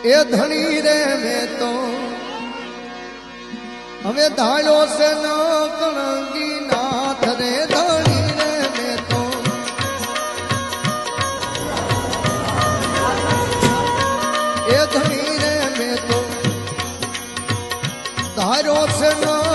એ ધણી રે મેં તો હવે ધાળ્યો છે ન કણગી નાથ રે ધણી રે મેં તો એ ધણી રે મેં તો ધાર્યો છે ન